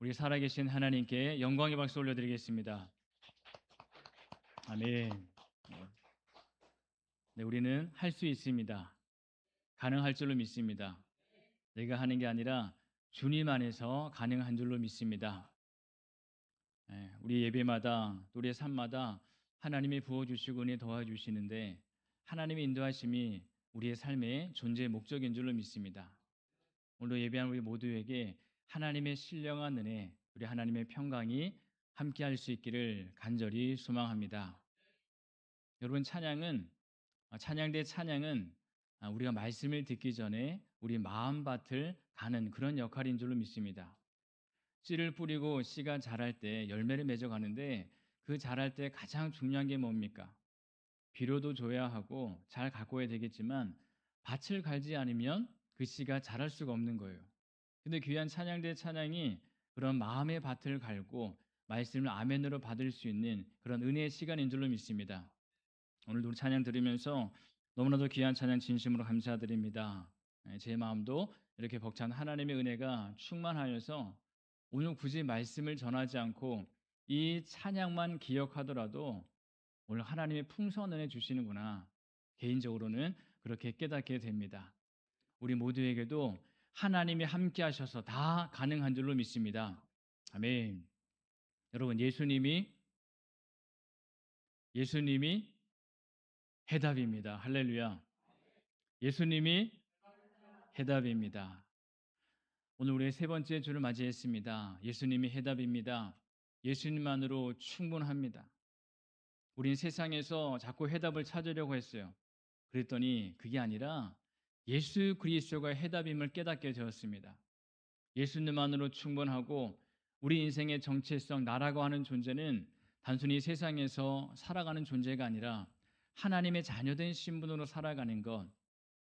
우리 살아계신 하나님께 영광의 박수 올려드리겠습니다. 아멘. 네, 우리는 할 수 있습니다. 가능할 줄로 믿습니다. 내가 하는 게 아니라 주님 안에서 가능한 줄로 믿습니다. 우리 예배마다 또 우리의 삶마다 하나님이 부어주시고 은혜 도와주시는데 하나님의 인도하심이 우리의 삶의 존재의 목적인 줄로 믿습니다. 오늘 예배한 우리 모두에게 하나님의 신령한 은혜, 우리 하나님의 평강이 함께할 수 있기를 간절히 소망합니다. 여러분, 찬양대 찬양은 우리가 말씀을 듣기 전에 우리 마음밭을 가는 그런 역할인 줄로 믿습니다. 씨를 뿌리고 씨가 자랄 때 열매를 맺어가는데 그 자랄 때 가장 중요한 게 뭡니까? 비료도 줘야 하고 잘 가꿔야 되겠지만 밭을 갈지 않으면 그 씨가 자랄 수가 없는 거예요. 근데 귀한 찬양대 찬양이 그런 마음의 밭을 갈고 말씀을 아멘으로 받을 수 있는 그런 은혜의 시간인 줄로 믿습니다. 오늘도 우리 찬양 들으면서 너무나도 귀한 찬양 진심으로 감사드립니다. 제 마음도 이렇게 벅찬 하나님의 은혜가 충만하여서 오늘 굳이 말씀을 전하지 않고 이 찬양만 기억하더라도 오늘 하나님의 풍성한 은혜 주시는구나, 개인적으로는 그렇게 깨닫게 됩니다. 우리 모두에게도 하나님이 함께 하셔서 다 가능한 줄로 믿습니다. 아멘. 여러분, 예수님이 해답입니다. 할렐루야. 예수님이 해답입니다. 오늘 우리의 세 번째 주를 맞이했습니다. 예수님이 해답입니다. 예수님만으로 충분합니다. 우린 세상에서 자꾸 해답을 찾으려고 했어요. 그랬더니 그게 아니라 예수 그리스도가 해답임을 깨닫게 되었습니다. 예수님만으로 충분하고 우리 인생의 정체성, 나라고 하는 존재는 단순히 세상에서 살아가는 존재가 아니라 하나님의 자녀된 신분으로 살아가는 것,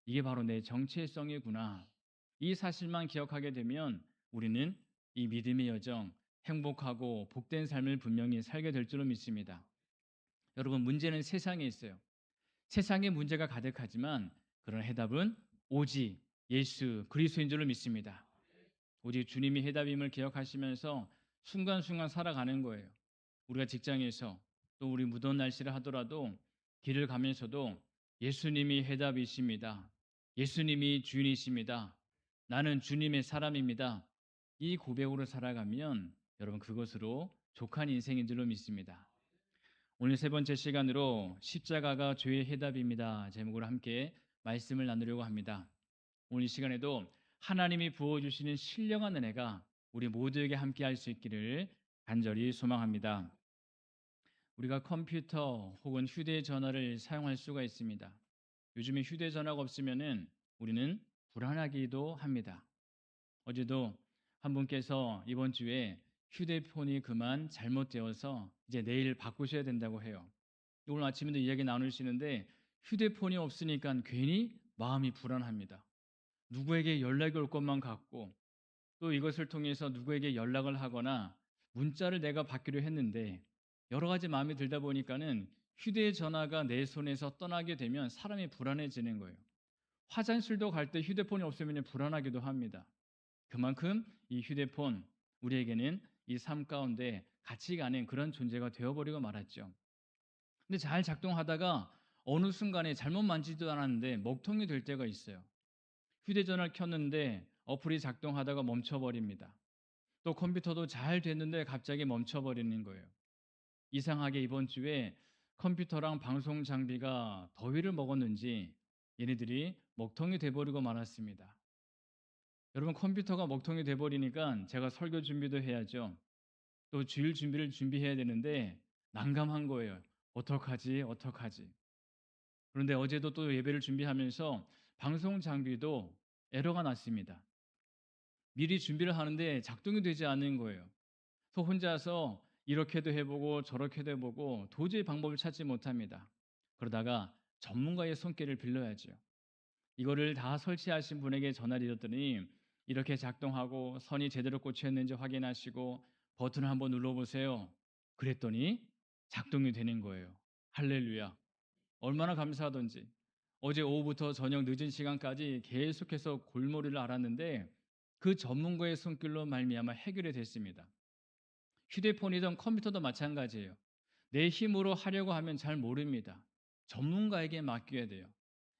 이게 바로 내 정체성이구나. 이 사실만 기억하게 되면 우리는 이 믿음의 여정, 행복하고 복된 삶을 분명히 살게 될 줄로 믿습니다. 여러분, 문제는 세상에 있어요. 세상에 문제가 가득하지만 그런 해답은 오직 예수 그리스도인 줄로 믿습니다. 오직 주님이 해답임을 기억하시면서 순간순간 살아가는 거예요. 우리가 직장에서 또 우리 무더운 날씨를 하더라도 길을 가면서도 예수님이 해답이십니다. 예수님이 주인이십니다. 나는 주님의 사람입니다. 이 고백으로 살아가면 여러분, 그것으로 족한 인생인 줄로 믿습니다. 오늘 세 번째 시간으로 십자가가 죄의 해답입니다 제목으로 함께 말씀을 나누려고 합니다. 오늘 이 시간에도 하나님이 부어주시는 신령한 은혜가 우리 모두에게 함께 할 수 있기를 간절히 소망합니다. 우리가 컴퓨터 혹은 휴대전화를 사용할 수가 있습니다. 요즘에 휴대전화가 없으면 우리는 불안하기도 합니다. 어제도 한 분께서 이번 주에 휴대폰이 그만 잘못되어서 이제 내일 바꾸셔야 된다고 해요. 오늘 아침에도 이야기 나누시는데 휴대폰이 없으니까 괜히 마음이 불안합니다. 누구에게 연락이 올 것만 같고 또 이것을 통해서 누구에게 연락을 하거나 문자를 내가 받기로 했는데 여러 가지 마음이 들다 보니까는 휴대전화가 내 손에서 떠나게 되면 사람이 불안해지는 거예요. 화장실도 갈 때 휴대폰이 없으면 불안하기도 합니다. 그만큼 이 휴대폰, 우리에게는 이 삶 가운데 가치가 아닌 그런 존재가 되어버리고 말았죠. 근데 잘 작동하다가 어느 순간에 잘못 만지지도 않았는데 먹통이 될 때가 있어요. 휴대전화를 켰는데 어플이 작동하다가 멈춰버립니다. 또 컴퓨터도 잘 됐는데 갑자기 멈춰버리는 거예요. 이상하게 이번 주에 컴퓨터랑 방송 장비가 더위를 먹었는지 얘네들이 먹통이 돼버리고 말았습니다. 여러분, 컴퓨터가 먹통이 돼버리니까 제가 설교 준비도 해야죠. 또 주일 준비를 준비해야 되는데 난감한 거예요. 어떡하지? 그런데 어제도 또 예배를 준비하면서 방송 장비도 에러가 났습니다. 미리 준비를 하는데 작동이 되지 않는 거예요. 또 혼자서 이렇게도 해보고 저렇게도 해보고 도저히 방법을 찾지 못합니다. 그러다가 전문가의 손길을 빌려야죠. 이거를 다 설치하신 분에게 전화를 드렸더니 이렇게 작동하고 선이 제대로 꽂혀있는지 확인하시고 버튼을 한번 눌러보세요. 그랬더니 작동이 되는 거예요. 할렐루야. 얼마나 감사하던지. 어제 오후부터 저녁 늦은 시간까지 계속해서 골머리를 앓았는데 그 전문가의 손길로 말미암아 해결이 됐습니다. 휴대폰이든 컴퓨터도 마찬가지예요. 내 힘으로 하려고 하면 잘 모릅니다. 전문가에게 맡겨야 돼요.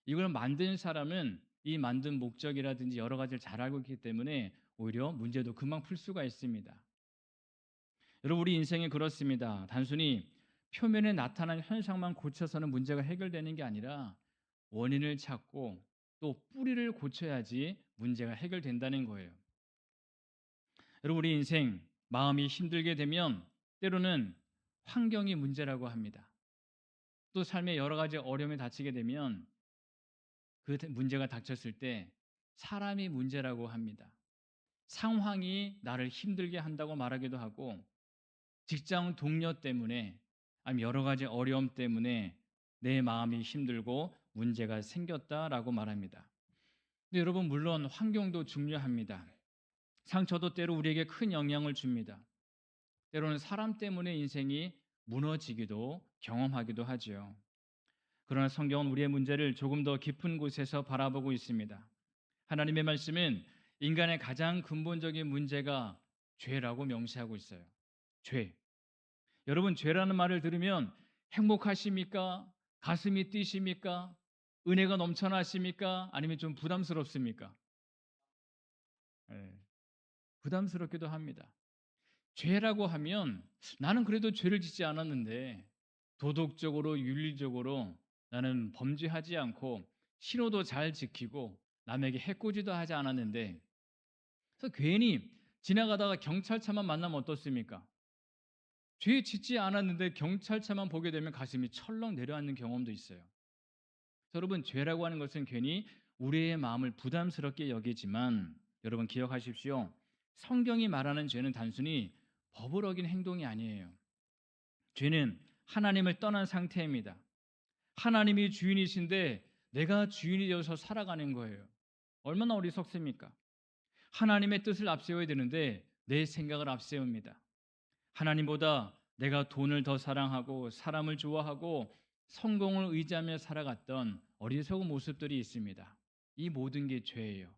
이걸 만든 사람은 이 만든 목적이라든지 여러 가지를 잘 알고 있기 때문에 오히려 문제도 금방 풀 수가 있습니다. 여러분, 우리 인생이 그렇습니다. 단순히 표면에 나타난 현상만 고쳐서는 문제가 해결되는 게 아니라 원인을 찾고 또 뿌리를 고쳐야지 문제가 해결된다는 거예요. 여러분, 우리 인생 마음이 힘들게 되면 때로는 환경이 문제라고 합니다. 또 삶에 여러 가지 어려움에 닥치게 되면 그 문제가 닥쳤을 때 사람이 문제라고 합니다. 상황이 나를 힘들게 한다고 말하기도 하고 직장 동료 때문에 아니면 여러 가지 어려움 때문에 내 마음이 힘들고 문제가 생겼다라고 말합니다. 근데 여러분, 물론 환경도 중요합니다. 상처도 때로 우리에게 큰 영향을 줍니다. 때로는 사람 때문에 인생이 무너지기도 경험하기도 하죠. 그러나 성경은 우리의 문제를 조금 더 깊은 곳에서 바라보고 있습니다. 하나님의 말씀은 인간의 가장 근본적인 문제가 죄라고 명시하고 있어요. 죄. 여러분, 죄라는 말을 들으면 행복하십니까? 가슴이 뛰십니까? 은혜가 넘쳐나십니까? 아니면 좀 부담스럽습니까? 네, 부담스럽기도 합니다. 죄라고 하면 나는 그래도 죄를 짓지 않았는데 도덕적으로 윤리적으로 나는 범죄하지 않고 신호도 잘 지키고 남에게 해코지도 하지 않았는데 그래서 괜히 지나가다가 경찰차만 만나면 어떻습니까? 죄 짓지 않았는데 경찰차만 보게 되면 가슴이 철렁 내려앉는 경험도 있어요. 여러분, 죄라고 하는 것은 괜히 우리의 마음을 부담스럽게 여기지만 여러분 기억하십시오. 성경이 말하는 죄는 단순히 법을 어긴 행동이 아니에요. 죄는 하나님을 떠난 상태입니다. 하나님이 주인이신데 내가 주인이 되어서 살아가는 거예요. 얼마나 어리석습니까? 하나님의 뜻을 앞세워야 되는데 내 생각을 앞세웁니다. 하나님보다 내가 돈을 더 사랑하고 사람을 좋아하고 성공을 의지하며 살아갔던 어리석은 모습들이 있습니다. 이 모든 게 죄예요.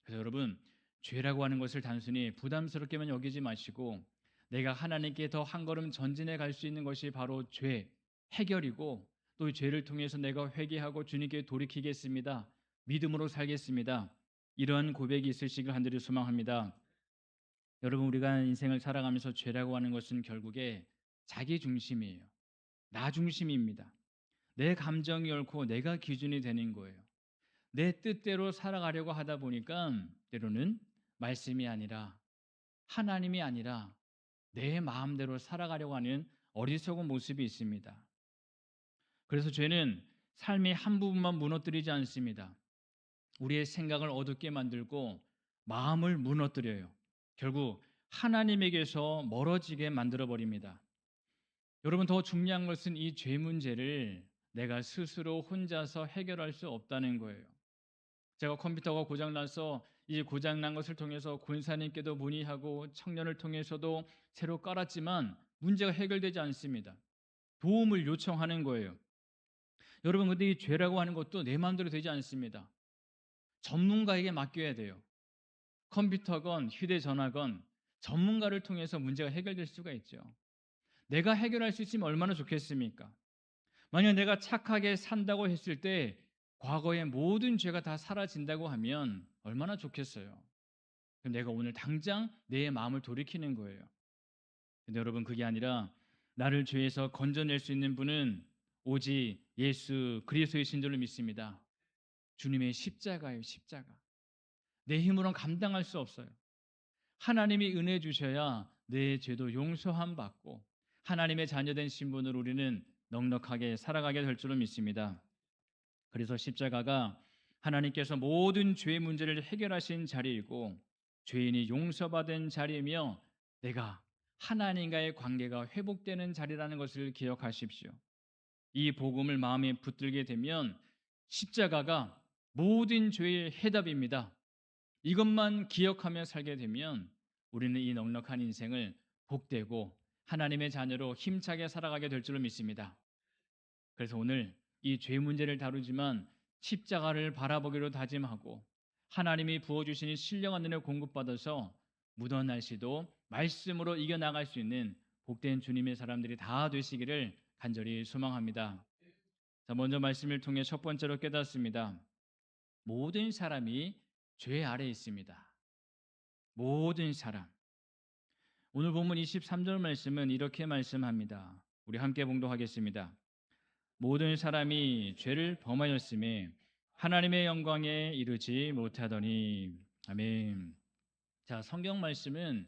그래서 여러분, 죄라고 하는 것을 단순히 부담스럽게만 여기지 마시고 내가 하나님께 더 한 걸음 전진해 갈 수 있는 것이 바로 죄 해결이고 또 이 죄를 통해서 내가 회개하고 주님께 돌이키겠습니다. 믿음으로 살겠습니다. 이러한 고백이 있으시길 간절히 소망합니다. 여러분, 우리가 인생을 살아가면서 죄라고 하는 것은 결국에 자기 중심이에요. 나 중심입니다. 내 감정이 옳고 내가 기준이 되는 거예요. 내 뜻대로 살아가려고 하다 보니까 때로는 말씀이 아니라 하나님이 아니라 내 마음대로 살아가려고 하는 어리석은 모습이 있습니다. 그래서 죄는 삶의 한 부분만 무너뜨리지 않습니다. 우리의 생각을 어둡게 만들고 마음을 무너뜨려요. 결국 하나님에게서 멀어지게 만들어 버립니다. 여러분, 더 중요한 것은 이 죄 문제를 내가 스스로 혼자서 해결할 수 없다는 거예요. 제가 컴퓨터가 고장나서 이 고장난 것을 통해서 권사님께도 문의하고 청년을 통해서도 새로 깔았지만 문제가 해결되지 않습니다. 도움을 요청하는 거예요. 여러분, 근데 이 죄라고 하는 것도 내 마음대로 되지 않습니다. 전문가에게 맡겨야 돼요. 컴퓨터건 휴대전화건 전문가를 통해서 문제가 해결될 수가 있죠. 내가 해결할 수 있으면 얼마나 좋겠습니까? 만약 내가 착하게 산다고 했을 때 과거의 모든 죄가 다 사라진다고 하면 얼마나 좋겠어요. 그럼 내가 오늘 당장 내 마음을 돌이키는 거예요. 근데 여러분, 그게 아니라 나를 죄에서 건져낼 수 있는 분은 오직 예수 그리스도이신 줄로 믿습니다. 주님의 십자가예요. 십자가. 내 힘으로는 감당할 수 없어요. 하나님이 은혜 주셔야 내 죄도 용서함 받고 하나님의 자녀된 신분으로 우리는 넉넉하게 살아가게 될 줄로 믿습니다. 그래서 십자가가 하나님께서 모든 죄 문제를 해결하신 자리이고 죄인이 용서받은 자리이며 내가 하나님과의 관계가 회복되는 자리라는 것을 기억하십시오. 이 복음을 마음에 붙들게 되면 십자가가 모든 죄의 해답입니다. 이것만 기억하며 살게 되면 우리는 이 넉넉한 인생을 복되고 하나님의 자녀로 힘차게 살아가게 될 줄로 믿습니다. 그래서 오늘 이 죄 문제를 다루지만 십자가를 바라보기로 다짐하고 하나님이 부어주시는 신령한 은혜를 공급받아서 무더운 날씨도 말씀으로 이겨나갈 수 있는 복된 주님의 사람들이 다 되시기를 간절히 소망합니다. 자, 먼저 말씀을 통해 첫 번째로 깨닫습니다. 모든 사람이 죄 아래에 있습니다. 모든 사람. 오늘 본문 23절 말씀은 이렇게 말씀합니다. 우리 함께 봉독하겠습니다. 모든 사람이 죄를 범하였음에 하나님의 영광에 이르지 못하더니. 아멘. 자, 성경 말씀은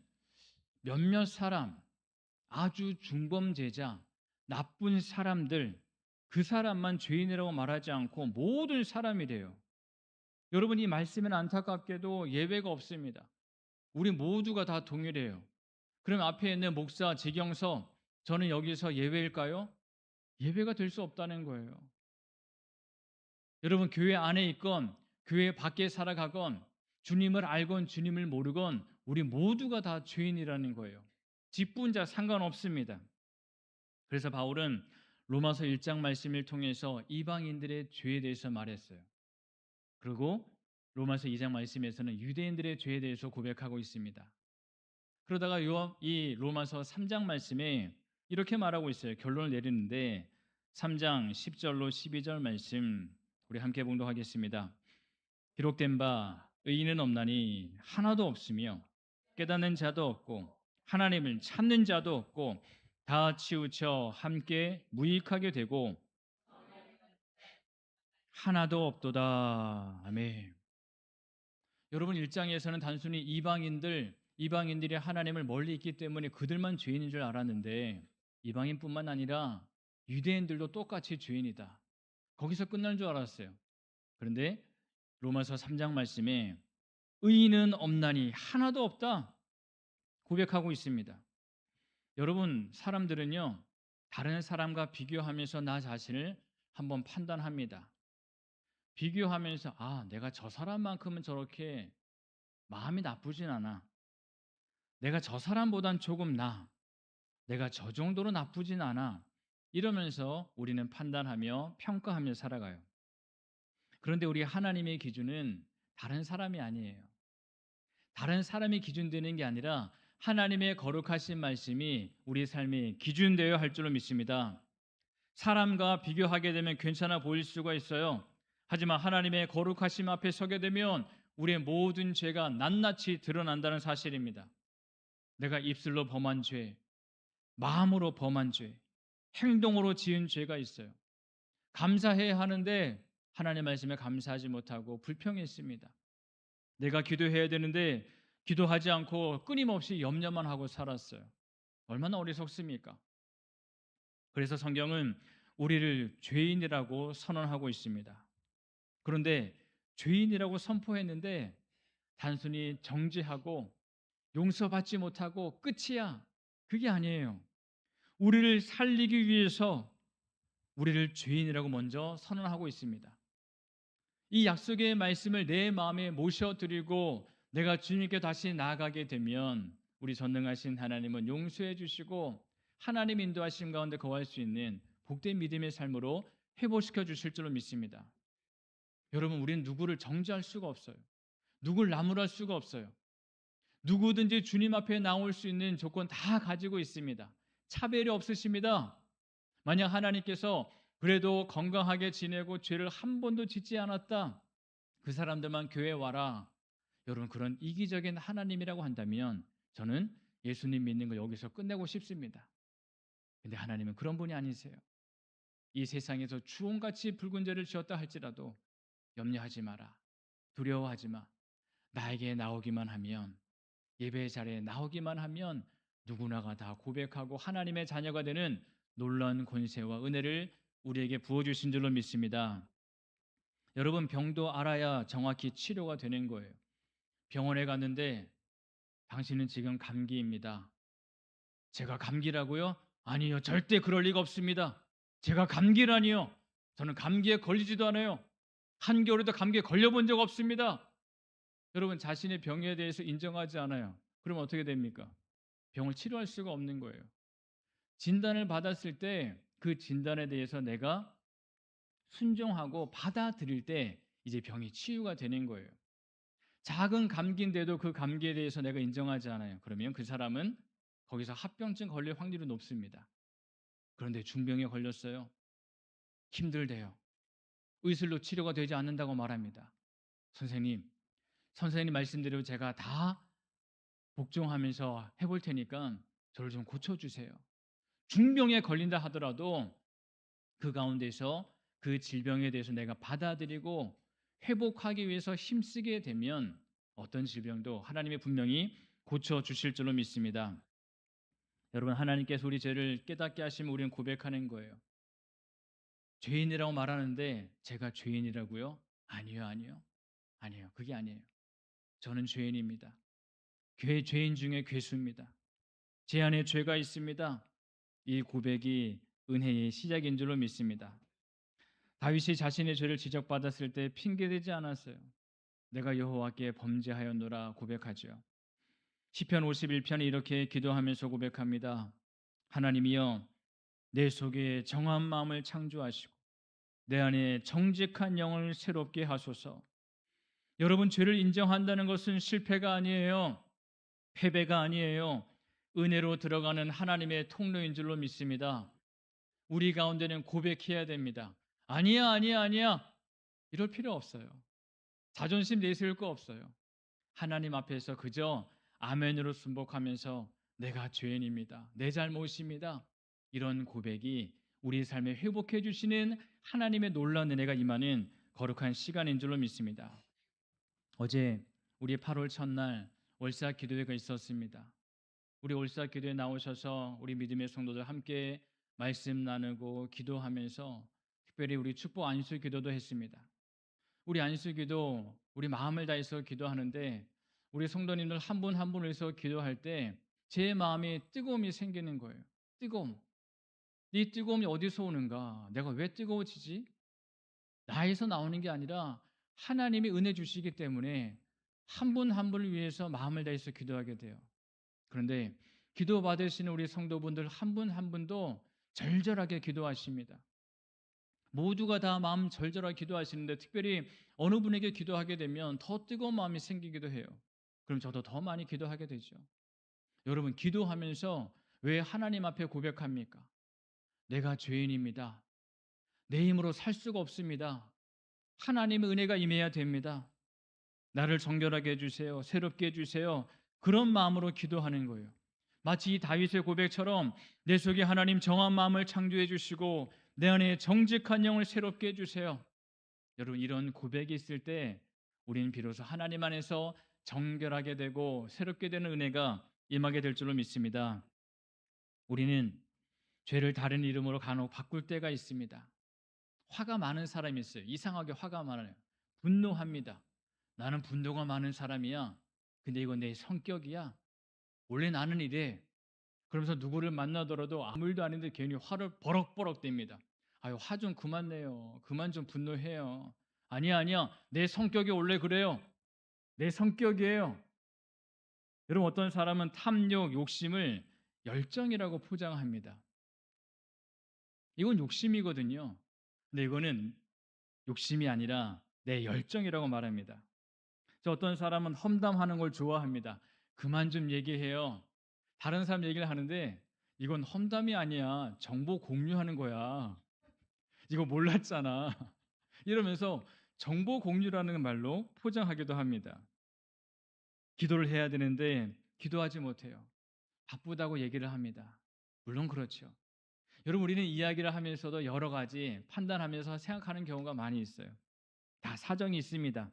몇몇 사람, 아주 중범죄자, 나쁜 사람들, 그 사람만 죄인이라고 말하지 않고 모든 사람이래요. 여러분, 이 말씀은 안타깝게도 예외가 없습니다. 우리 모두가 다 동일해요. 그럼 앞에 있는 목사, 지경서, 저는 여기서 예외일까요? 예외가 될 수 없다는 거예요. 여러분, 교회 안에 있건 교회 밖에 살아가건 주님을 알건 주님을 모르건 우리 모두가 다 죄인이라는 거예요. 직분자 상관없습니다. 그래서 바울은 로마서 1장 말씀을 통해서 이방인들의 죄에 대해서 말했어요. 그리고 로마서 2장 말씀에서는 유대인들의 죄에 대해서 고백하고 있습니다. 그러다가 이 로마서 3장 말씀에 이렇게 말하고 있어요. 결론을 내리는데 3장 10절로 12절 말씀 우리 함께 봉독하겠습니다. 기록된 바 의인은 없나니 하나도 없으며 깨닫는 자도 없고 하나님을 찾는 자도 없고 다 치우쳐 함께 무익하게 되고 하나도 없도다. 아멘. 여러분, 1장에서는 단순히 이방인들이 하나님을 멀리 있기 때문에 그들만 죄인인 줄 알았는데 이방인뿐만 아니라 유대인들도 똑같이 죄인이다. 거기서 끝날 줄 알았어요. 그런데 로마서 3장 말씀에 의인은 없나니 하나도 없다 고백하고 있습니다. 여러분, 사람들은요, 다른 사람과 비교하면서 나 자신을 한번 판단합니다. 비교하면서 내가 저 사람만큼은 저렇게 마음이 나쁘진 않아. 내가 저 사람보단 조금 나아. 내가 저 정도로 나쁘진 않아. 이러면서 우리는 판단하며 평가하며 살아가요. 그런데 우리 하나님의 기준은 다른 사람이 아니에요. 다른 사람이 기준되는 게 아니라 하나님의 거룩하신 말씀이 우리 삶이 기준되어야 할 줄로 믿습니다. 사람과 비교하게 되면 괜찮아 보일 수가 있어요. 하지만 하나님의 거룩하심 앞에 서게 되면 우리의 모든 죄가 낱낱이 드러난다는 사실입니다. 내가 입술로 범한 죄, 마음으로 범한 죄, 행동으로 지은 죄가 있어요. 감사해야 하는데 하나님 말씀에 감사하지 못하고 불평했습니다. 내가 기도해야 되는데 기도하지 않고 끊임없이 염려만 하고 살았어요. 얼마나 어리석습니까? 그래서 성경은 우리를 죄인이라고 선언하고 있습니다. 그런데 죄인이라고 선포했는데 단순히 정죄하고 용서받지 못하고 끝이야. 그게 아니에요. 우리를 살리기 위해서 우리를 죄인이라고 먼저 선언하고 있습니다. 이 약속의 말씀을 내 마음에 모셔드리고 내가 주님께 다시 나아가게 되면 우리 전능하신 하나님은 용서해 주시고 하나님 인도하심 가운데 거할 수 있는 복된 믿음의 삶으로 회복시켜 주실 줄로 믿습니다. 여러분, 우리는 누구를 정죄할 수가 없어요. 누구를 나무랄 수가 없어요. 누구든지 주님 앞에 나올 수 있는 조건 다 가지고 있습니다. 차별이 없으십니다. 만약 하나님께서 그래도 건강하게 지내고 죄를 한 번도 짓지 않았다, 그 사람들만 교회에 와라, 여러분, 그런 이기적인 하나님이라고 한다면 저는 예수님 믿는 거 여기서 끝내고 싶습니다. 근데 하나님은 그런 분이 아니세요. 이 세상에서 주홍같이 붉은 죄를 지었다 할지라도 염려하지 마라, 두려워하지 마. 나에게 나오기만 하면, 예배 자리에 나오기만 하면 누구나가 다 고백하고 하나님의 자녀가 되는 놀라운 권세와 은혜를 우리에게 부어주신 줄로 믿습니다. 여러분, 병도 알아야 정확히 치료가 되는 거예요. 병원에 갔는데 당신은 지금 감기입니다. 제가 감기라고요? 아니요, 절대 그럴 리가 없습니다. 제가 감기라니요? 저는 감기에 걸리지도 않아요. 한겨울에도 감기에 걸려본 적 없습니다. 여러분, 자신의 병에 대해서 인정하지 않아요. 그러면 어떻게 됩니까? 병을 치료할 수가 없는 거예요. 진단을 받았을 때 그 진단에 대해서 내가 순종하고 받아들일 때 이제 병이 치유가 되는 거예요. 작은 감기인데도 그 감기에 대해서 내가 인정하지 않아요. 그러면 그 사람은 거기서 합병증 걸릴 확률이 높습니다. 그런데 중병에 걸렸어요. 힘들대요. 의술로 치료가 되지 않는다고 말합니다. 선생님 말씀대로 제가 다 복종하면서 해볼 테니까 저를 좀 고쳐주세요. 중병에 걸린다 하더라도 그 가운데서 그 질병에 대해서 내가 받아들이고 회복하기 위해서 힘쓰게 되면 어떤 질병도 하나님이 분명히 고쳐주실 줄로 믿습니다. 여러분, 하나님께서 우리 죄를 깨닫게 하시면 우리는 고백하는 거예요. 죄인이라고 말하는데 제가 죄인이라고요? 아니요. 그게 아니에요. 저는 죄인입니다. 죄인 중에 괴수입니다. 제 안에 죄가 있습니다. 이 고백이 은혜의 시작인 줄로 믿습니다. 다윗이 자신의 죄를 지적받았을 때 핑계대지 않았어요. 내가 여호와께 범죄하였노라 고백하죠. 시편 51편에 이렇게 기도하면서 고백합니다. 하나님이여, 내 속에 정한 마음을 창조하시고 내 안에 정직한 영을 새롭게 하소서. 여러분, 죄를 인정한다는 것은 실패가 아니에요. 패배가 아니에요. 은혜로 들어가는 하나님의 통로인 줄로 믿습니다. 우리 가운데는 고백해야 됩니다. 아니야. 이럴 필요 없어요. 자존심 내세울 거 없어요. 하나님 앞에서 그저 아멘으로 순복하면서 내가 죄인입니다. 내 잘못입니다. 이런 고백이 우리 삶에 회복해 주시는 하나님의 놀라운 은혜가 임하는 거룩한 시간인 줄로 믿습니다. 어제 우리 8월 첫날 월사 기도회가 있었습니다. 우리 월사 기도에 나오셔서 우리 믿음의 성도들 함께 말씀 나누고 기도하면서 특별히 우리 축복 안수 기도도 했습니다. 우리 안수 기도, 우리 마음을 다해서 기도하는데 우리 성도님들 한 분 한 분을 위해서 기도할 때 제 마음에 뜨거움이 생기는 거예요. 뜨거움. 이 뜨거움이 어디서 오는가? 내가 왜 뜨거워지지? 나에서 나오는 게 아니라 하나님이 은혜 주시기 때문에 한 분 한 분을 위해서 마음을 다해서 기도하게 돼요. 그런데 기도 받으시는 우리 성도분들 한 분 한 분도 절절하게 기도하십니다. 모두가 다 마음 절절하게 기도하시는데 특별히 어느 분에게 기도하게 되면 더 뜨거운 마음이 생기기도 해요. 그럼 저도 더 많이 기도하게 되죠. 여러분, 기도하면서 왜 하나님 앞에 고백합니까? 내가 죄인입니다. 내 힘으로 살 수가 없습니다. 하나님의 은혜가 임해야 됩니다. 나를 정결하게 해주세요. 새롭게 해주세요. 그런 마음으로 기도하는 거예요. 마치 이 다윗의 고백처럼 내 속에 하나님 정한 마음을 창조해 주시고 내 안에 정직한 영을 새롭게 해주세요. 여러분, 이런 고백이 있을 때 우리는 비로소 하나님 안에서 정결하게 되고 새롭게 되는 은혜가 임하게 될 줄로 믿습니다. 우리는 죄를 다른 이름으로 간혹 바꿀 때가 있습니다. 화가 많은 사람이 있어요. 이상하게 화가 많아요. 분노합니다. 나는 분노가 많은 사람이야. 근데 이건 내 성격이야. 원래 나는 이래. 그러면서 누구를 만나더라도 아무 일도 아닌데 괜히 화를 버럭버럭 댑니다. 아유, 화 좀 그만 내요. 그만 좀 분노해요. 아니야. 내 성격이 원래 그래요. 내 성격이에요. 여러분, 어떤 사람은 탐욕, 욕심을 열정이라고 포장합니다. 이건 욕심이거든요. 근데 이거는 욕심이 아니라 내 열정이라고 말합니다. 어떤 사람은 험담하는 걸 좋아합니다. 그만 좀 얘기해요. 다른 사람 얘기를 하는데 이건 험담이 아니야. 정보 공유하는 거야. 이거 몰랐잖아. 이러면서 정보 공유라는 말로 포장하기도 합니다. 기도를 해야 되는데 기도하지 못해요. 바쁘다고 얘기를 합니다. 물론 그렇죠. 여러분, 우리는 이야기를 하면서도 여러 가지 판단하면서 생각하는 경우가 많이 있어요. 다 사정이 있습니다.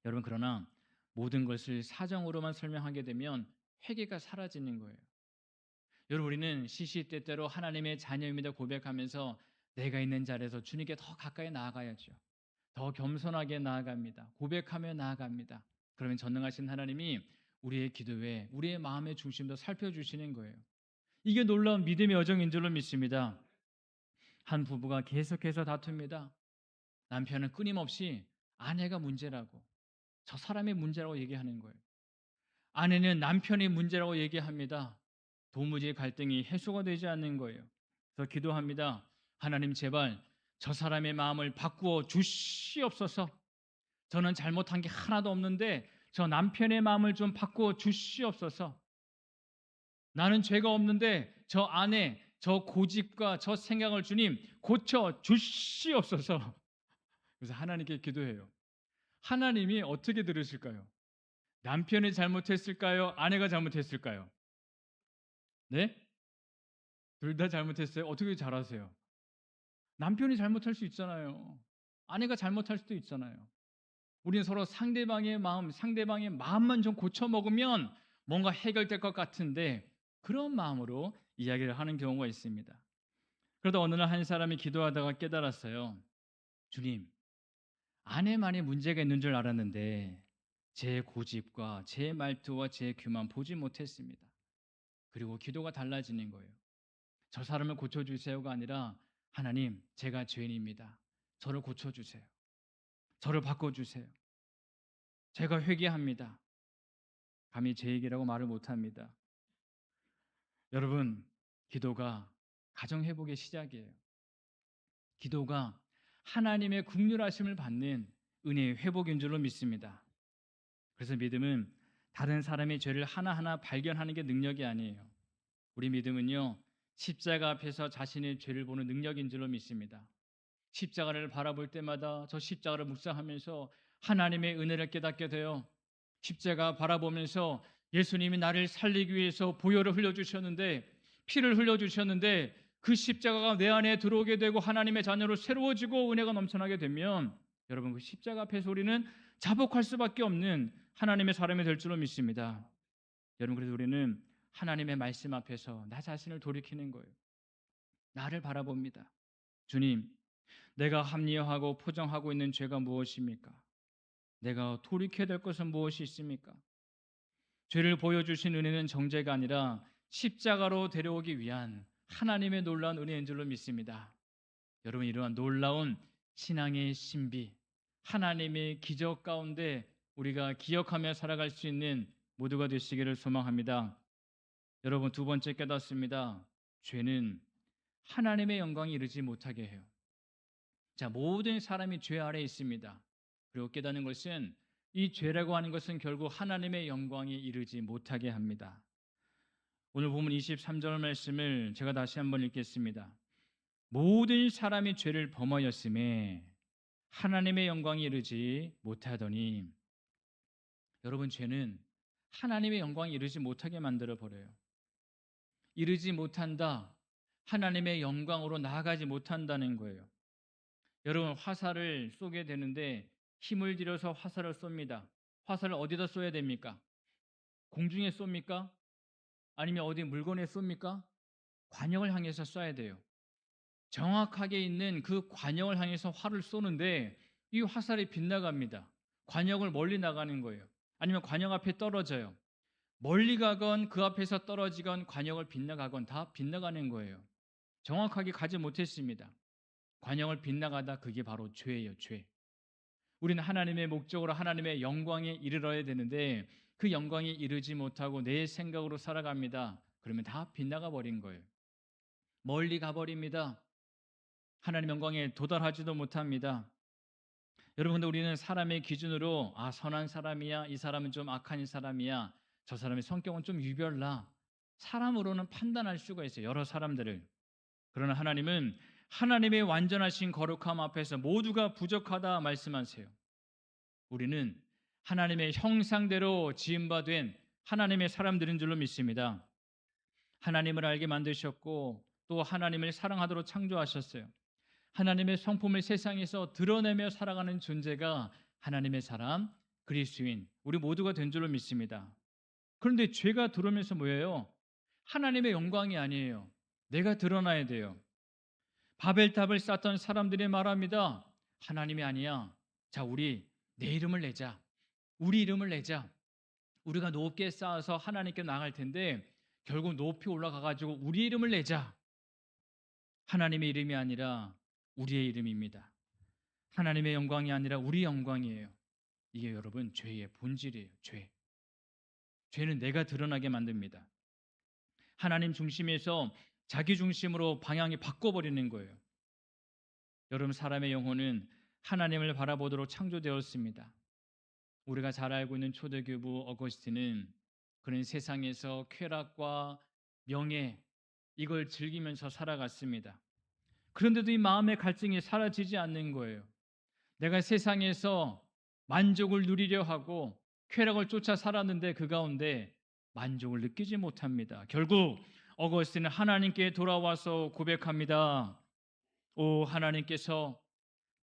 여러분, 그러나 모든 것을 사정으로만 설명하게 되면 회개가 사라지는 거예요. 여러분, 우리는 시시때때로 하나님의 자녀입니다 고백하면서 내가 있는 자리에서 주님께 더 가까이 나아가야죠. 더 겸손하게 나아갑니다. 고백하며 나아갑니다. 그러면 전능하신 하나님이 우리의 기도에 우리의 마음의 중심도 살펴주시는 거예요. 이게 놀라운 믿음의 여정인 줄로 믿습니다. 한 부부가 계속해서 다툽니다. 남편은 끊임없이 아내가 문제라고, 저 사람의 문제라고 얘기하는 거예요. 아내는 남편의 문제라고 얘기합니다. 도무지 갈등이 해소가 되지 않는 거예요. 그래서 기도합니다. 하나님, 제발 저 사람의 마음을 바꾸어 주시옵소서. 저는 잘못한 게 하나도 없는데 저 남편의 마음을 좀 바꿔 주시옵소서. 나는 죄가 없는데 저 아내, 저 고집과 저 생각을 주님 고쳐 주시옵소서. 그래서 하나님께 기도해요. 하나님이 어떻게 들으실까요? 남편이 잘못했을까요? 아내가 잘못했을까요? 네? 둘 다 잘못했어요? 어떻게 잘하세요? 남편이 잘못할 수 있잖아요. 아내가 잘못할 수도 있잖아요. 우리는 서로 상대방의 마음만 좀 고쳐 먹으면 뭔가 해결될 것 같은데 그런 마음으로 이야기를 하는 경우가 있습니다. 그러다 어느 날 한 사람이 기도하다가 깨달았어요. 주님, 아내만이 문제가 있는 줄 알았는데 제 고집과 제 말투와 제 귀만 보지 못했습니다. 그리고 기도가 달라지는 거예요. 저 사람을 고쳐주세요가 아니라 하나님, 제가 죄인입니다. 저를 고쳐주세요. 저를 바꿔주세요. 제가 회개합니다. 감히 제 얘기라고 말을 못합니다. 여러분, 기도가 가정회복의 시작이에요. 기도가 하나님의 긍휼하심을 받는 은혜의 회복인 줄로 믿습니다. 그래서 믿음은 다른 사람의 죄를 하나하나 발견하는 게 능력이 아니에요. 우리 믿음은요, 십자가 앞에서 자신의 죄를 보는 능력인 줄로 믿습니다. 십자가를 바라볼 때마다 저 십자가를 묵상하면서 하나님의 은혜를 깨닫게 돼요. 십자가 바라보면서 예수님이 나를 살리기 위해서 보혈을 흘려주셨는데, 피를 흘려주셨는데 그 십자가가 내 안에 들어오게 되고 하나님의 자녀로 새로워지고 은혜가 넘쳐나게 되면 여러분, 그 십자가 앞에서 우리는 자복할 수밖에 없는 하나님의 사람이 될 줄로 믿습니다. 여러분, 그래서 우리는 하나님의 말씀 앞에서 나 자신을 돌이키는 거예요. 나를 바라봅니다. 주님, 내가 합리화하고 포장하고 있는 죄가 무엇입니까? 내가 돌이켜야 될 것은 무엇이 있습니까? 죄를 보여주신 은혜는 정죄가 아니라 십자가로 데려오기 위한 하나님의 놀라운 은혜인 줄로 믿습니다. 여러분, 이러한 놀라운 신앙의 신비, 하나님의 기적 가운데 우리가 기억하며 살아갈 수 있는 모두가 되시기를 소망합니다. 여러분, 두 번째 깨닫습니다. 죄는 하나님의 영광에 이르지 못하게 해요. 자, 모든 사람이 죄 아래에 있습니다. 그리고 깨닫는 것은 이 죄라고 하는 것은 결국 하나님의 영광에 이르지 못하게 합니다. 오늘 보면 23절 말씀을 제가 다시 한번 읽겠습니다. 모든 사람이 죄를 범하였음에 하나님의 영광에 이르지 못하더니. 여러분, 죄는 하나님의 영광에 이르지 못하게 만들어 버려요. 이르지 못한다, 하나님의 영광으로 나아가지 못한다는 거예요. 여러분, 화살을 쏘게 되는데 힘을 들여서 화살을 쏩니다. 화살을 어디다 쏘야 됩니까? 공중에 쏩니까? 아니면 어디 물건에 쏩니까? 관역을 향해서 쏴야 돼요. 정확하게 있는 그 관역을 향해서 활을 쏘는데 이 화살이 빗나갑니다. 관역을 멀리 나가는 거예요. 아니면 관역 앞에 떨어져요. 멀리 가건 그 앞에서 떨어지건 관역을 빗나가건 다 빗나가는 거예요. 정확하게 가지 못했습니다. 관역을 빗나가다, 그게 바로 죄예요. 죄. 우리는 하나님의 목적으로 하나님의 영광에 이르러야 되는데 그 영광에 이르지 못하고 내 생각으로 살아갑니다. 그러면 다 빗나가 버린 거예요. 멀리 가버립니다. 하나님 영광에 도달하지도 못합니다. 여러분, 근데 우리는 사람의 기준으로 선한 사람이야, 이 사람은 좀 악한 사람이야, 저 사람의 성격은 좀 유별나, 사람으로는 판단할 수가 있어요. 여러 사람들을. 그러나 하나님은 하나님의 완전하신 거룩함 앞에서 모두가 부족하다 말씀하세요. 우리는 하나님의 형상대로 지음바 된 하나님의 사람들인 줄로 믿습니다. 하나님을 알게 만드셨고 또 하나님을 사랑하도록 창조하셨어요. 하나님의 성품을 세상에서 드러내며 살아가는 존재가 하나님의 사람, 그리스도인, 우리 모두가 된 줄로 믿습니다. 그런데 죄가 들어오면서 뭐예요? 하나님의 영광이 아니에요. 내가 드러나야 돼요. 바벨탑을 쌓던 사람들이 말합니다. 하나님이 아니야. 자, 우리 내 이름을 내자. 우리 이름을 내자. 우리가 높게 쌓아서 하나님께 나갈 텐데 결국 높이 올라가 가지고 우리 이름을 내자. 하나님의 이름이 아니라 우리의 이름입니다. 하나님의 영광이 아니라 우리 영광이에요. 이게 여러분 죄의 본질이에요. 죄는 내가 드러나게 만듭니다. 하나님 중심에서 자기 중심으로 방향이 바꿔버리는 거예요. 여러분, 사람의 영혼은 하나님을 바라보도록 창조되었습니다. 우리가 잘 알고 있는 초대교부 어거스틴은 그는 세상에서 쾌락과 명예 이걸 즐기면서 살아갔습니다. 그런데도 이 마음의 갈증이 사라지지 않는 거예요. 내가 세상에서 만족을 누리려 하고 쾌락을 쫓아 살았는데 그 가운데 만족을 느끼지 못합니다. 결국 어거스틴은 하나님께 돌아와서 고백합니다. 오 하나님께서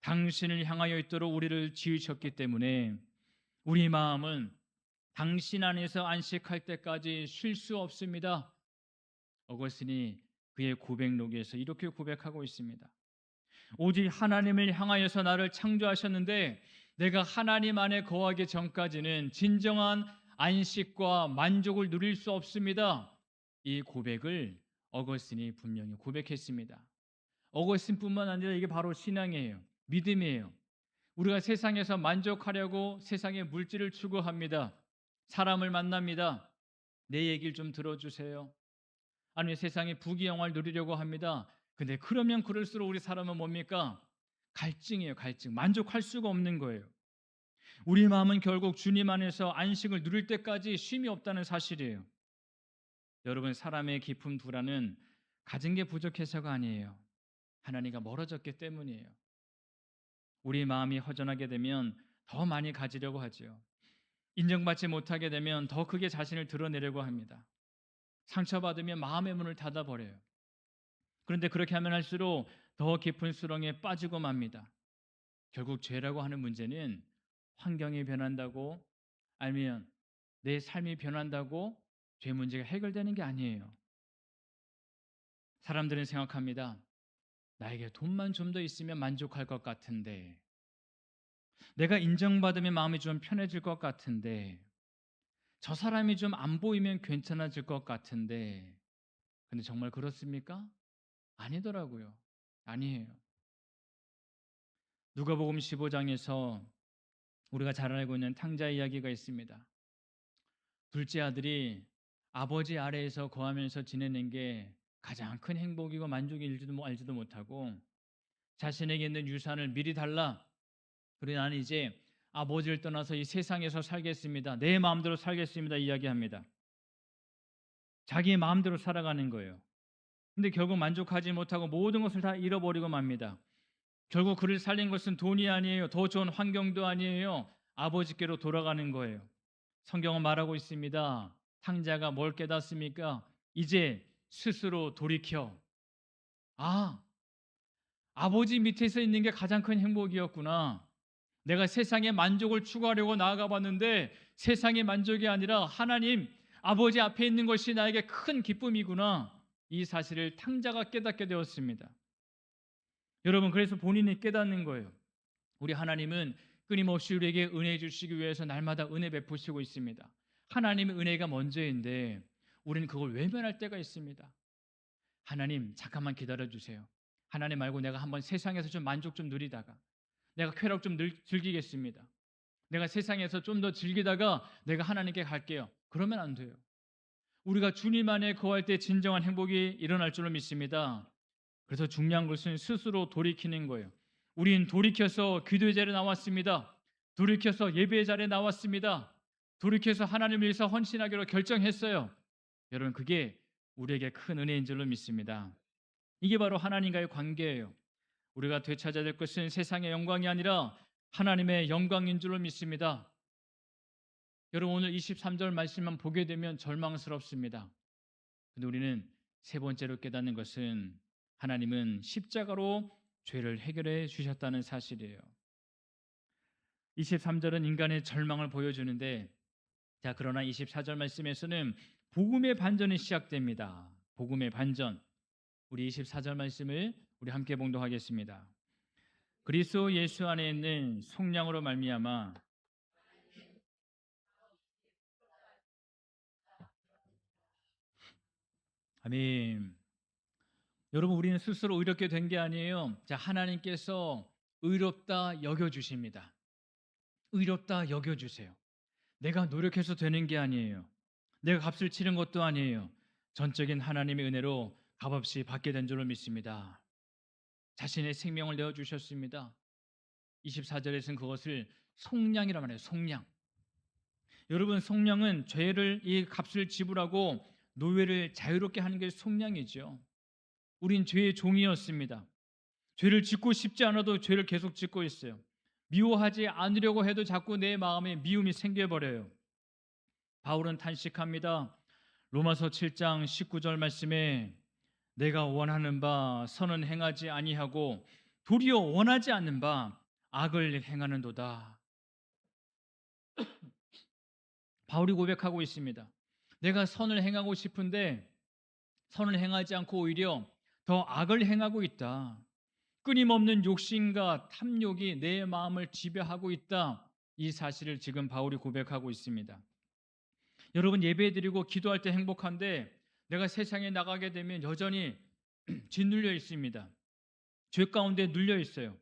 당신을 향하여 있도록 우리를 지으셨기 때문에 우리 마음은 당신 안에서 안식할 때까지 쉴 수 없습니다. 어거스틴이 그의 고백록에서 이렇게 고백하고 있습니다. 오직 하나님을 향하여서 나를 창조하셨는데 내가 하나님 안에 거하기 전까지는 진정한 안식과 만족을 누릴 수 없습니다. 이 고백을 어거스틴이 분명히 고백했습니다. 어거스틴뿐만 아니라 이게 바로 신앙이에요. 믿음이에요. 우리가 세상에서 만족하려고 세상의 물질을 추구합니다. 사람을 만납니다. 내 얘기를 좀 들어주세요. 아니면 세상의 부귀영화를 누리려고 합니다. 근데 그러면 그럴수록 우리 사람은 뭡니까? 갈증이에요. 갈증. 만족할 수가 없는 거예요. 우리 마음은 결국 주님 안에서 안식을 누릴 때까지 쉼이 없다는 사실이에요. 여러분 사람의 깊은 불안은 가진 게 부족해서가 아니에요. 하나님과 멀어졌기 때문이에요. 우리 마음이 허전하게 되면 더 많이 가지려고 하죠. 인정받지 못하게 되면 더 크게 자신을 드러내려고 합니다. 상처받으면 마음의 문을 닫아버려요. 그런데 그렇게 하면 할수록 더 깊은 수렁에 빠지고 맙니다. 결국 죄라고 하는 문제는 환경이 변한다고 아니면 내 삶이 변한다고 죄 문제가 해결되는 게 아니에요. 사람들은 생각합니다. 나에게 돈만 좀 더 있으면 만족할 것 같은데, 내가 인정받으면 마음이 좀 편해질 것 같은데, 저 사람이 좀 안 보이면 괜찮아질 것 같은데, 근데 정말 그렇습니까? 아니더라고요. 아니에요. 누가복음 15장에서 우리가 잘 알고 있는 탕자 이야기가 있습니다. 둘째 아들이 아버지 아래에서 거하면서 지내는 게 가장 큰 행복이고 만족일지도 알지도 못하고 자신에게 있는 유산을 미리 달라. 그래 나는 이제 아버지를 떠나서 이 세상에서 살겠습니다. 내 마음대로 살겠습니다. 이야기합니다. 자기의 마음대로 살아가는 거예요. 근데 결국 만족하지 못하고 모든 것을 다 잃어버리고 맙니다. 결국 그를 살린 것은 돈이 아니에요. 더 좋은 환경도 아니에요. 아버지께로 돌아가는 거예요. 성경은 말하고 있습니다. 탕자가 뭘 깨닫습니까? 이제 스스로 돌이켜. 아, 아버지 밑에서 있는 게 가장 큰 행복이었구나. 내가 세상의 만족을 추구하려고 나아가 봤는데 세상의 만족이 아니라 하나님, 아버지 앞에 있는 것이 나에게 큰 기쁨이구나. 이 사실을 탕자가 깨닫게 되었습니다. 여러분, 그래서 본인이 깨닫는 거예요. 우리 하나님은 끊임없이 우리에게 은혜 주시기 위해서 날마다 은혜 베푸시고 있습니다. 하나님의 은혜가 먼저인데 우리는 그걸 외면할 때가 있습니다. 하나님 잠깐만 기다려주세요. 하나님 말고 내가 한번 세상에서 좀 만족 좀 누리다가 내가 쾌락 좀 즐기겠습니다. 내가 세상에서 좀 더 즐기다가 내가 하나님께 갈게요. 그러면 안 돼요. 우리가 주님 안에 거할 때 진정한 행복이 일어날 줄로 믿습니다. 그래서 중요한 것은 스스로 돌이키는 거예요. 우린 돌이켜서 기도의 자리에 나왔습니다. 돌이켜서 예배의 자리에 나왔습니다. 돌이켜서 하나님을 위해서 헌신하기로 결정했어요. 여러분 그게 우리에게 큰 은혜인 줄로 믿습니다. 이게 바로 하나님과의 관계예요. 우리가 되찾아야 될 것은 세상의 영광이 아니라 하나님의 영광인 줄로 믿습니다. 여러분 오늘 23절 말씀만 보게 되면 절망스럽습니다. 근데 우리는 세 번째로 깨닫는 것은 하나님은 십자가로 죄를 해결해 주셨다는 사실이에요. 23절은 인간의 절망을 보여주는데 자 그러나 24절 말씀에서는 복음의 반전이 시작됩니다. 복음의 반전. 우리 24절 말씀을 우리 함께 봉독하겠습니다. 그리스도 예수 안에 있는 속량으로 말미암아 아멘. 여러분 우리는 스스로 의롭게 된 게 아니에요. 자 하나님께서 의롭다 여겨주십니다. 의롭다 여겨주세요. 내가 노력해서 되는 게 아니에요. 내가 값을 치른 것도 아니에요. 전적인 하나님의 은혜로 값없이 받게 된 줄로 믿습니다. 자신의 생명을 내어주셨습니다. 24절에서는 그것을 속량이라고 말해요. 속량. 여러분, 속량은 죄를 이 값을 지불하고 노예를 자유롭게 하는 게 속량이죠. 우린 죄의 종이었습니다. 죄를 짓고 싶지 않아도 죄를 계속 짓고 있어요. 미워하지 않으려고 해도 자꾸 내 마음에 미움이 생겨버려요. 바울은 탄식합니다. 로마서 7장 19절 말씀에 내가 원하는 바 선은 행하지 아니하고 도리어 원하지 않는 바 악을 행하는도다. 바울이 고백하고 있습니다. 내가 선을 행하고 싶은데 선을 행하지 않고 오히려 더 악을 행하고 있다. 끊임없는 욕심과 탐욕이 내 마음을 지배하고 있다. 이 사실을 지금 바울이 고백하고 있습니다. 여러분, 예배드리고 기도할 때 행복한데 내가 세상에 나가게 되면 여전히 짓눌려 있습니다. 죄 가운데 눌려 있어요.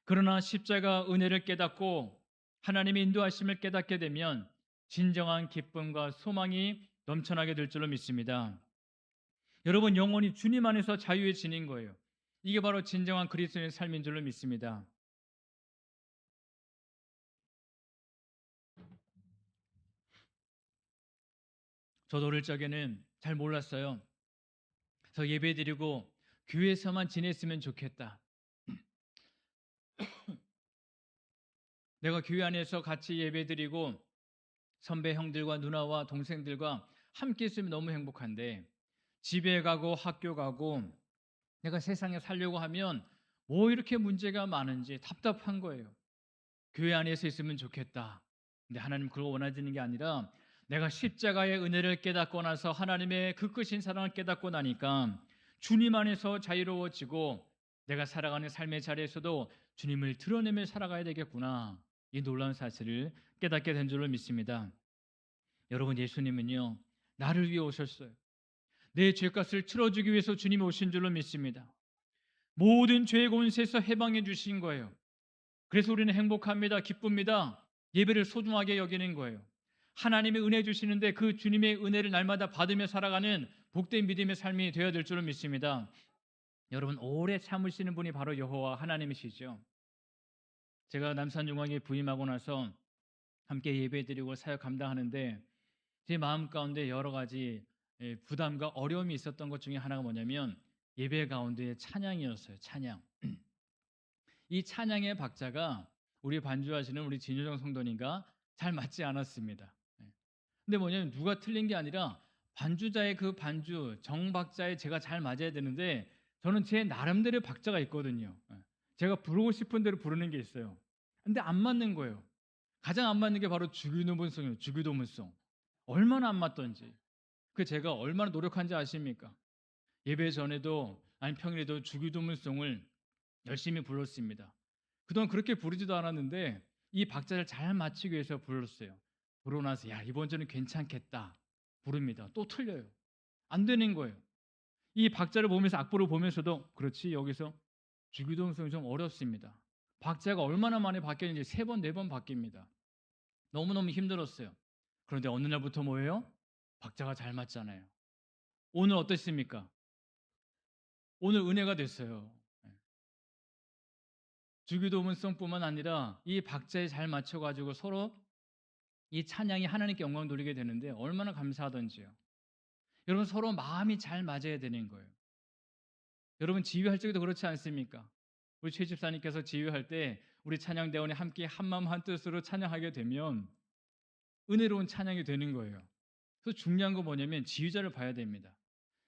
그러나 십자가 은혜를 깨닫고 하나님의 인도하심을 깨닫게 되면 진정한 기쁨과 소망이 넘쳐나게 될 줄로 믿습니다. 여러분, 영혼이 주님 안에서 자유해지는 거예요. 이게 바로 진정한 그리스도인의 삶인 줄로 믿습니다. 저도 어릴 적에는 잘 몰랐어요. 저 예배드리고 교회에서만 지냈으면 좋겠다. 내가 교회 안에서 같이 예배드리고 선배 형들과 누나와 동생들과 함께 있으면 너무 행복한데 집에 가고 학교 가고 내가 세상에 살려고 하면 뭐 이렇게 문제가 많은지 답답한 거예요. 교회 안에서 있으면 좋겠다. 근데 하나님 그걸 원하시는 게 아니라 내가 십자가의 은혜를 깨닫고 나서 하나님의 그 크신 사랑을 깨닫고 나니까 주님 안에서 자유로워지고 내가 살아가는 삶의 자리에서도 주님을 드러내며 살아가야 되겠구나. 이 놀라운 사실을 깨닫게 된 줄로 믿습니다. 여러분, 예수님은요 나를 위해 오셨어요. 내 죄값을 치러주기 위해서 주님이 오신 줄로 믿습니다. 모든 죄의 권세에서 해방해 주신 거예요. 그래서 우리는 행복합니다. 기쁩니다. 예배를 소중하게 여기는 거예요. 하나님의 은혜 주시는데 그 주님의 은혜를 날마다 받으며 살아가는 복된 믿음의 삶이 되어야 될 줄로 믿습니다. 여러분, 오래 참으시는 분이 바로 여호와 하나님이시죠. 제가 남산중앙에 부임하고 나서 함께 예배드리고 사역 감당하는데 제 마음 가운데 여러 가지 부담과 어려움이 있었던 것 중에 하나가 뭐냐면 예배 가운데의 찬양이었어요. 찬양. 이 찬양의 박자가 우리 반주하시는 우리 진효정 성도님과 잘 맞지 않았습니다. 근데 뭐냐면 누가 틀린 게 아니라 반주자의 그 반주 정박자에 제가 잘 맞아야 되는데 저는 제 나름대로의 박자가 있거든요. 제가 부르고 싶은 대로 부르는 게 있어요. 근데 안 맞는 거예요. 가장 안 맞는 게 바로 주기도문송이에요. 주기도문송. 얼마나 안 맞던지. 그 제가 얼마나 노력한지 아십니까? 예배 전에도 아니 평일에도 주기도문송을 열심히 불렀습니다. 그동안 그렇게 부르지도 않았는데 이 박자를 잘 맞추기 위해서 불렀어요. 부르고 나서 야, 이번 주는 괜찮겠다 부릅니다. 또 틀려요. 안 되는 거예요. 이 박자를 보면서 악보를 보면서도 그렇지, 여기서 주기도문송이 좀 어렵습니다. 박자가 얼마나 많이 바뀌었는지 3번, 4번 바뀝니다. 너무너무 힘들었어요. 그런데 어느 날부터 뭐예요? 박자가 잘 맞잖아요. 오늘 어떠십니까? 오늘 은혜가 됐어요. 주기도문성뿐만 아니라 이 박자에 잘 맞춰가지고 서로 이 찬양이 하나님께 영광 돌리게 되는데 얼마나 감사하던지요. 여러분, 서로 마음이 잘 맞아야 되는 거예요. 여러분, 지휘할 적에도 그렇지 않습니까? 우리 최 집사님께서 지휘할 때 우리 찬양대원이 함께 한마음 한뜻으로 찬양하게 되면 은혜로운 찬양이 되는 거예요. 그래서 중요한 거 뭐냐면 지휘자를 봐야 됩니다.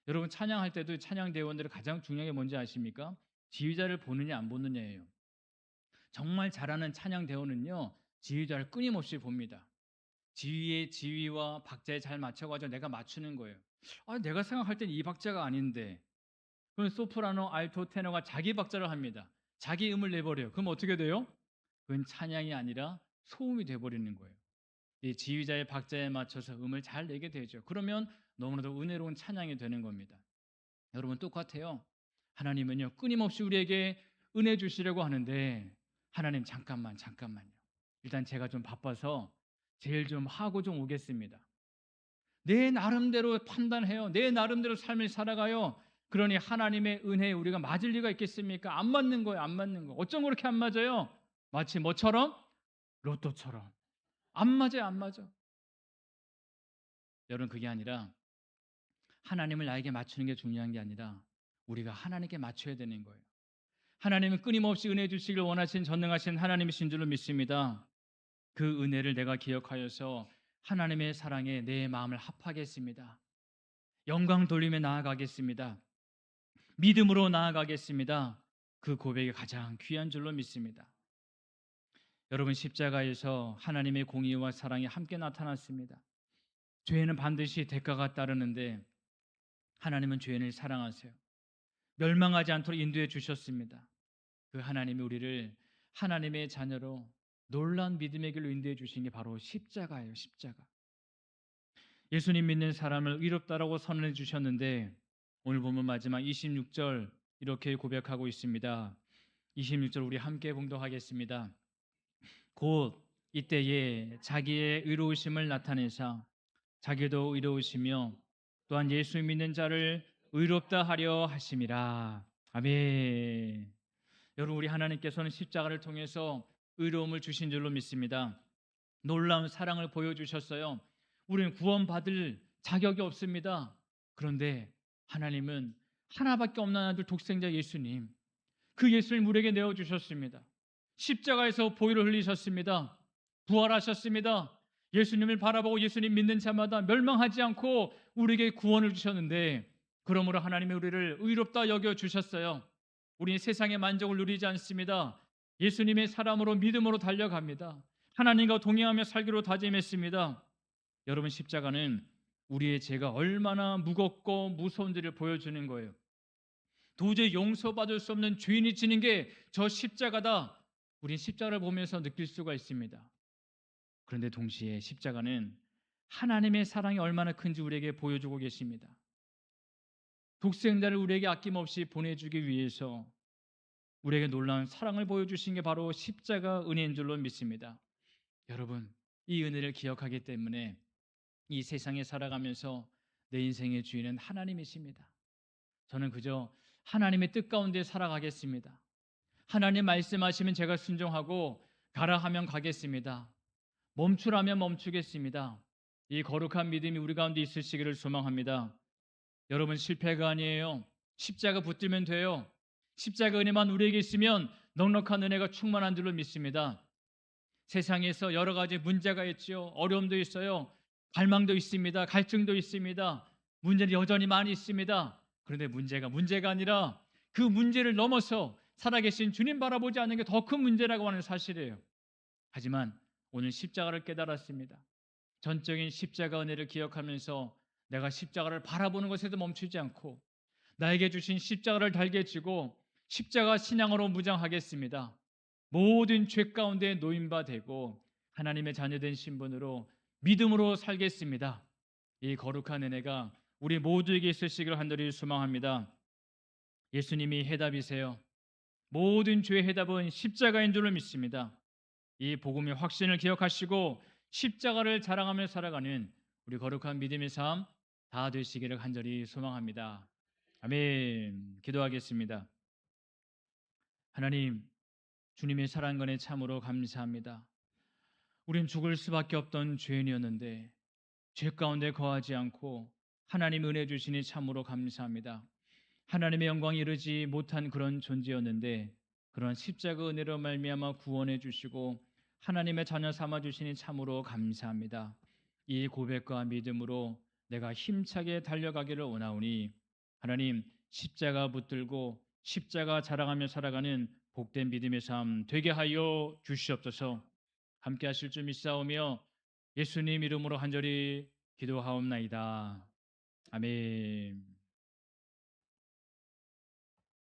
여러분, 찬양할 때도 찬양대원들이 가장 중요한 게 뭔지 아십니까? 지휘자를 보느냐 안 보느냐예요. 정말 잘하는 찬양대원은요 지휘자를 끊임없이 봅니다. 지휘의 지휘와 박자에 잘 맞춰가지고 내가 맞추는 거예요. 내가 생각할 땐 이 박자가 아닌데. 그럼 소프라노, 알토, 테너가 자기 박자를 합니다. 자기 음을 내버려요. 그럼 어떻게 돼요? 그건 찬양이 아니라 소음이 돼버리는 거예요. 이 지휘자의 박자에 맞춰서 음을 잘 내게 되죠. 그러면 너무나도 은혜로운 찬양이 되는 겁니다. 여러분, 똑같아요. 하나님은요 끊임없이 우리에게 은혜 주시려고 하는데 하나님 잠깐만요. 일단 제가 좀 바빠서 제일 좀 하고 좀 오겠습니다. 내 나름대로 판단해요. 내 나름대로 삶을 살아가요. 그러니 하나님의 은혜에 우리가 맞을 리가 있겠습니까? 안 맞는 거예요. 안 맞는 거. 어쩜 그렇게 안 맞아요? 마치 뭐처럼? 로또처럼. 안 맞아요. 안 맞아. 여러분, 그게 아니라 하나님을 나에게 맞추는 게 중요한 게 아니라 우리가 하나님께 맞춰야 되는 거예요. 하나님은 끊임없이 은혜 주시길 원하신 전능하신 하나님이신 줄로 믿습니다. 그 은혜를 내가 기억하여서 하나님의 사랑에 내 마음을 합하겠습니다. 영광 돌리며 나아가겠습니다. 믿음으로 나아가겠습니다. 그 고백이 가장 귀한 줄로 믿습니다. 여러분, 십자가에서 하나님의 공의와 사랑이 함께 나타났습니다. 죄에는 반드시 대가가 따르는데 하나님은 죄인을 사랑하세요. 멸망하지 않도록 인도해 주셨습니다. 그 하나님이 우리를 하나님의 자녀로 놀라운 믿음의 길로 인도해 주신 게 바로 십자가예요. 십자가. 예수님 믿는 사람을 의롭다라고 선언해 주셨는데 오늘 보면 마지막 26절 이렇게 고백하고 있습니다. 26절 우리 함께 봉독하겠습니다. 곧 이때에 자기의 의로우심을 나타내사 자기도 의로우시며 또한 예수 믿는 자를 의롭다 하려 하심이라. 아멘. 여러분, 우리 하나님께서는 십자가를 통해서 의로움을 주신 줄로 믿습니다. 놀라운 사랑을 보여주셨어요. 우리는 구원받을 자격이 없습니다. 그런데 하나님은 하나밖에 없는 아들 독생자 예수님, 그 예수를 우리에게 내어주셨습니다. 십자가에서 보혈을 흘리셨습니다. 부활하셨습니다. 예수님을 바라보고 예수님 믿는 자마다 멸망하지 않고 우리에게 구원을 주셨는데, 그러므로 하나님이 우리를 의롭다 여겨주셨어요. 우리는 세상의 만족을 누리지 않습니다. 예수님의 사람으로 믿음으로 달려갑니다. 하나님과 동행하며 살기로 다짐했습니다. 여러분, 십자가는 우리의 죄가 얼마나 무겁고 무서운지를 보여주는 거예요. 도저히 용서받을 수 없는 죄인이 지는 게 저 십자가다. 우린 십자가를 보면서 느낄 수가 있습니다. 그런데 동시에 십자가는 하나님의 사랑이 얼마나 큰지 우리에게 보여주고 계십니다. 독생자를 우리에게 아낌없이 보내주기 위해서 우리에게 놀라운 사랑을 보여주신 게 바로 십자가 은혜인 줄로 믿습니다. 여러분, 이 은혜를 기억하기 때문에 이 세상에 살아가면서 내 인생의 주인은 하나님이십니다. 저는 그저 하나님의 뜻 가운데 살아가겠습니다. 하나님 말씀하시면 제가 순종하고 가라 하면 가겠습니다. 멈추라면 멈추겠습니다. 이 거룩한 믿음이 우리 가운데 있으시기를 소망합니다. 여러분, 실패가 아니에요. 십자가 붙들면 돼요. 십자가 은혜만 우리에게 있으면 넉넉한 은혜가 충만한 줄로 믿습니다. 세상에서 여러 가지 문제가 있지요. 어려움도 있어요. 갈망도 있습니다. 갈증도 있습니다. 문제는 여전히 많이 있습니다. 그런데 문제가 아니라 그 문제를 넘어서 살아계신 주님 바라보지 않는 게 더 큰 문제라고 하는 사실이에요. 하지만 오늘 십자가를 깨달았습니다. 전적인 십자가 은혜를 기억하면서 내가 십자가를 바라보는 것에도 멈추지 않고 나에게 주신 십자가를 달게 지고 십자가 신앙으로 무장하겠습니다. 모든 죄 가운데 노인바 되고 하나님의 자녀된 신분으로 믿음으로 살겠습니다. 이 거룩한 은혜가 우리 모두에게 있으시기를 간절히 소망합니다. 예수님이 해답이세요. 모든 죄의 해답은 십자가인 줄로 믿습니다. 이 복음의 확신을 기억하시고 십자가를 자랑하며 살아가는 우리 거룩한 믿음의 삶 다 되시기를 간절히 소망합니다. 아멘. 기도하겠습니다. 하나님, 주님의 사랑권에 참으로 감사합니다. 우린 죽을 수밖에 없던 죄인이었는데 죄 가운데 거하지 않고 하나님 은혜 주시니 참으로 감사합니다. 하나님의 영광이 이르지 못한 그런 존재였는데 그런 십자가 은혜로 말미암아 구원해 주시고 하나님의 자녀 삼아 주시니 참으로 감사합니다. 이 고백과 믿음으로 내가 힘차게 달려가기를 원하오니 하나님, 십자가 붙들고 십자가 자랑하며 살아가는 복된 믿음의 삶 되게 하여 주시옵소서. 함께 하실 줄 믿사오며 예수님 이름으로 간절히 기도하옵나이다. 아멘.